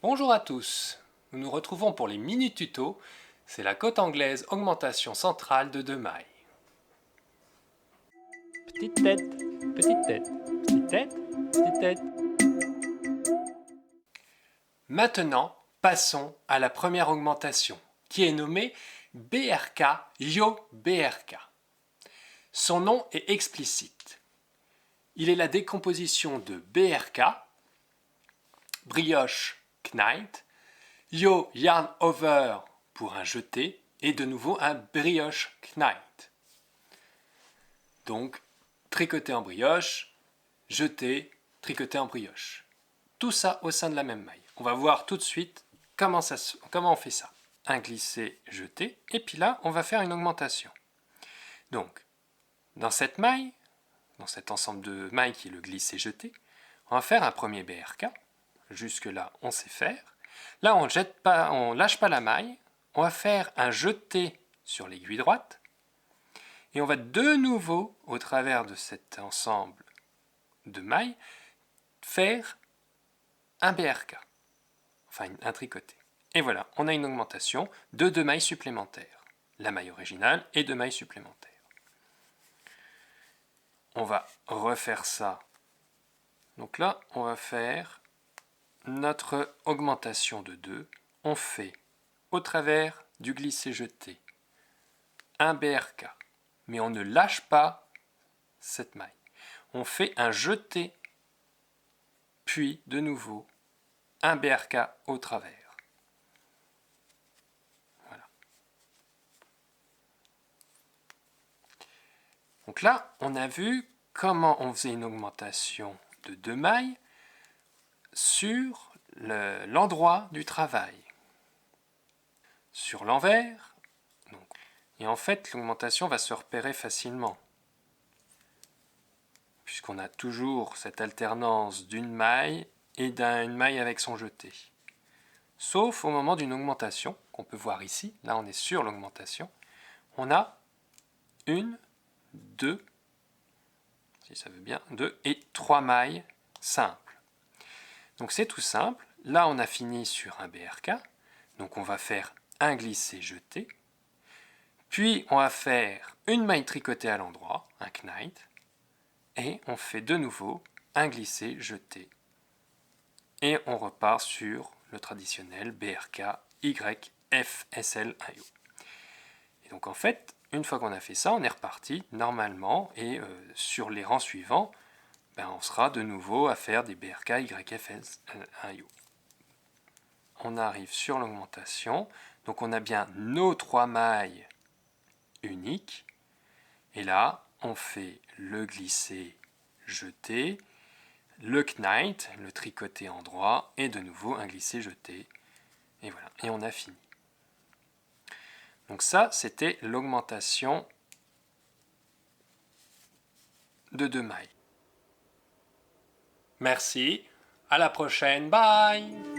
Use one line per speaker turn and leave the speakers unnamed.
Bonjour à tous, nous nous retrouvons pour les mini-tutos, c'est la cote anglaise augmentation centrale de 2 mailles. Petite tête, petite tête, petite tête, petite tête. Maintenant, passons à la première augmentation, qui est nommée BRK Yo BRK. Son nom est explicite. Il est la décomposition de BRK, brioche knight, Yo yarn over pour un jeté et de nouveau un brioche knight. Donc tricoter en brioche, jeter, tricoter en brioche. Tout ça au sein de la même maille. On va voir tout de suite comment on fait ça. Un glissé, jeté, et puis là on va faire une augmentation. Donc dans cette maille, dans cet ensemble de mailles qui est le glissé jeté, on va faire un premier BRK. Jusque là on sait faire. Là, on ne lâche pas la maille, on va faire un jeté sur l'aiguille droite et on va de nouveau, au travers de cet ensemble de mailles, faire un BRK, enfin un tricoté. Et voilà, on a une augmentation de 2 mailles supplémentaires, la maille originale et 2 mailles supplémentaires. On va refaire ça. Donc là, on va faire notre augmentation de 2. On fait au travers du glissé-jeté un BRK, mais on ne lâche pas cette maille. On fait un jeté, puis de nouveau un BRK au travers. Voilà. Donc là, on a vu comment on faisait une augmentation de 2 mailles sur l'endroit du travail. Sur l'envers, et en fait, l'augmentation va se repérer facilement, puisqu'on a toujours cette alternance d'une maille et d'une maille avec son jeté. Sauf au moment d'une augmentation, qu'on peut voir ici, là on est sur l'augmentation, on a 1, 2, si ça veut bien, 2 et 3 mailles simples. Donc c'est tout simple, là on a fini sur un BRK, donc on va faire un glissé-jeté, puis on va faire une maille tricotée à l'endroit, un knight, et on fait de nouveau un glissé-jeté. Et on repart sur le traditionnel BRK YFSL IO. Et donc en fait, une fois qu'on a fait ça, on est reparti normalement et sur les rangs suivants, on sera de nouveau à faire des BRK YFSL IO. On arrive sur l'augmentation, donc on a bien nos 3 mailles uniques, et là on fait le glissé jeté, le knight, le tricoté endroit, et de nouveau un glissé jeté, et voilà, et on a fini. Donc ça, c'était l'augmentation de 2 mailles. Merci, à la prochaine, bye!